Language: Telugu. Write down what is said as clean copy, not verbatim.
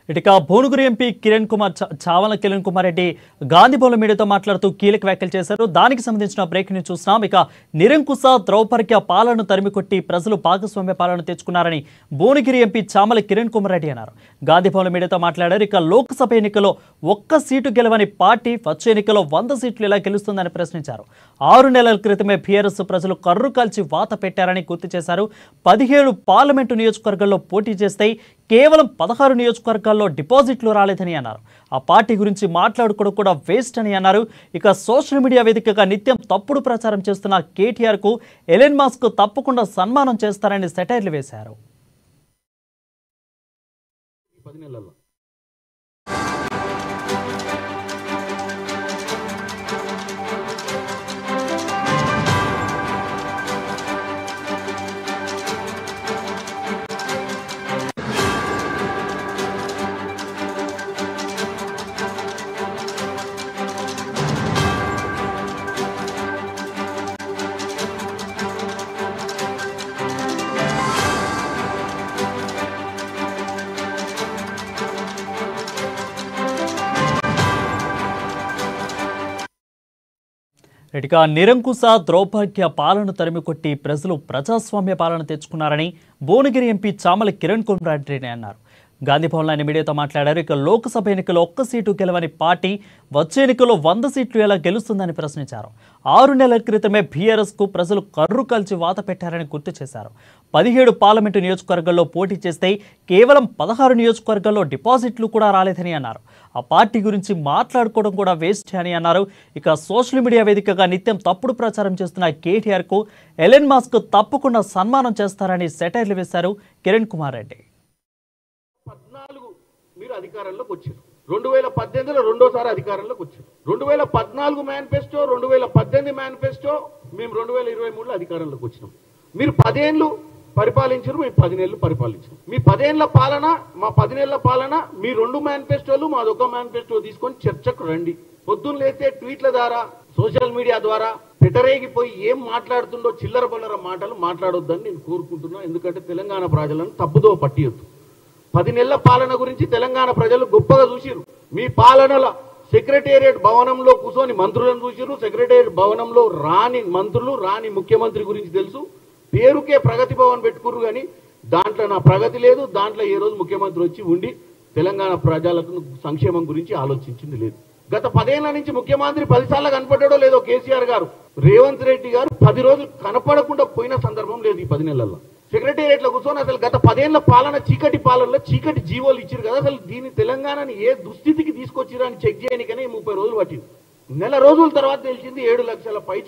ఇటుక భువనగిరి ఎంపీ చావల కిరణ్ కుమార్ రెడ్డి గాంధీభవన్ మీడియాతో మాట్లాడుతూ కీలక వ్యాఖ్యలు చేశారు. దానికి సంబంధించిన బ్రేక్ న్యూస్ చూస్తున్నాం. ఇక నిరంకుశ ద్రౌపర్య పాలనను తరిమికొట్టి ప్రజలు భాగస్వామ్య పాలన తెచ్చుకున్నారని భువనగిరి ఎంపీ చావల కిరణ్ కుమార్ రెడ్డి అన్నారు. గాంధీభవన్ మీడియాతో మాట్లాడారు. ఇక లోక్సభ ఎన్నికల్లో ఒక్క సీటు గెలవని పార్టీ వచ్చే ఎన్నికల్లో 100 సీట్లు ఎలా గెలుస్తుందని ప్రశ్నించారు. 6 నెలల క్రితమే బీఆర్ఎస్ ప్రజలు కర్రు కాల్చి వాత పెట్టారని గుర్తు చేశారు. 17 పార్లమెంటు నియోజకవర్గాల్లో పోటీ చేస్తే కేవలం 16 నియోజకవర్గాల్లో డిపాజిట్లు రాలేదని అన్నారు. ఆ పార్టీ గురించి మాట్లాడుకోవడం కూడా వేస్ట్ అని అన్నారు. ఇక సోషల్ మీడియా వేదికగా నిత్యం తప్పుడు ప్రచారం చేస్తున్న కేటీఆర్ కు ఎలన్ మస్క్ తప్పకుండా సన్మానం చేస్తారని సెటైర్లు వేశారు. ఇటుక నిరంకుశ ద్రౌపర్య పాలన తరిమికొట్టి ప్రజలు ప్రజాస్వామ్య పాలన తెచ్చుకున్నారని భువనగిరి ఎంపీ చావల కిరణ్ కుమార్ రెడ్డి అన్నారు. గాంధీభవన్లో ఆయన మీడియాతో మాట్లాడారు. ఇక లోక్సభ ఎన్నికల్లో ఒక్క సీటు గెలవని పార్టీ వచ్చే ఎన్నికల్లో 100 సీట్లు ఎలా గెలుస్తుందని ప్రశ్నించారు. 6 నెలల క్రితమే బీఆర్ఎస్ కు ప్రజలు కర్రు కాల్చి వాత పెట్టారని గుర్తు చేశారు. 17 పార్లమెంటు నియోజకవర్గాల్లో పోటీ చేస్తే కేవలం 16 నియోజకవర్గాల్లో డిపాజిట్లు కూడా రాలేదని అన్నారు. ఆ పార్టీ గురించి మాట్లాడుకోవడం కూడా వేస్ట్ అని అన్నారు. ఇక సోషల్ మీడియా వేదికగా నిత్యం తప్పుడు ప్రచారం చేస్తున్న కేటీఆర్ కు ఎలన్ మస్క్ తప్పకుండా సన్మానం చేస్తారని సెటైర్లు వేశారు కిరణ్ కుమార్ రెడ్డి. 14 మీరు అధికారంలోకి వచ్చారు. 2018లో రెండోసారి అధికారంలోకి వచ్చారు. 2014 మేనిఫెస్టో, 2018 మేనిఫెస్టో, మేము 2023లో అధికారంలోకి వచ్చినాం. మీరు 10 ఏళ్ళు పరిపాలించారు, మేము 10 నెలలు పరిపాలించాం. మీ 10 ఏళ్ల పాలన, మా 10 నెలల పాలన, మీ 2 మేనిఫెస్టోలు, మాదొక మేనిఫెస్టో తీసుకొని చర్చకు రండి. పొద్దున్న లేస్తే ట్వీట్ల ద్వారా, సోషల్ మీడియా ద్వారా పెటరేగిపోయి ఏం మాట్లాడుతుండో చిల్లర బల్లర మాటలు మాట్లాడొద్దని నేను కోరుకుంటున్నా. ఎందుకంటే తెలంగాణ ప్రజలను తప్పుదో పట్టియొద్దు. 10 నెలల పాలన గురించి తెలంగాణ ప్రజలు గొప్పగా చూసిరు. మీ పాలనలో సెక్రటేరియట్ భవనంలో కూర్చొని మంత్రులను చూసిరు. సెక్రటేరియట్ భవనంలో రాని మంత్రులు, రాని ముఖ్యమంత్రి గురించి తెలుసు. పేరుకే ప్రగతి భవన్ పెట్టుకురు, కానీ దాంట్లో నా ప్రగతి లేదు. దాంట్లో ఏ రోజు ముఖ్యమంత్రి వచ్చి ఉండి తెలంగాణ ప్రజలకు సంక్షేమం గురించి ఆలోచించింది లేదు. గత 10 ఏళ్ల నుంచి ముఖ్యమంత్రి 10 సార్లు కనపడ్డాడో లేదో కేసీఆర్ గారు, రేవంత్ రెడ్డి గారు 10 రోజులు కనపడకుండా పోయిన సందర్భం లేదు ఈ 10 నెలల్లో. సెక్రటేరియట్ లో కూర్చొని అసలు గత 10 ఏళ్ల పాలన, చీకటి పాలనలో చీకటి జీవోలు ఇచ్చారు కదా, అసలు దీన్ని తెలంగాణని ఏ దుస్థితికి తీసుకొచ్చిరా అని చెక్ చేయడానికనే 30 రోజులు పట్టింది. నెల రోజుల తర్వాత తెలిసింది 7 లక్షల పైచి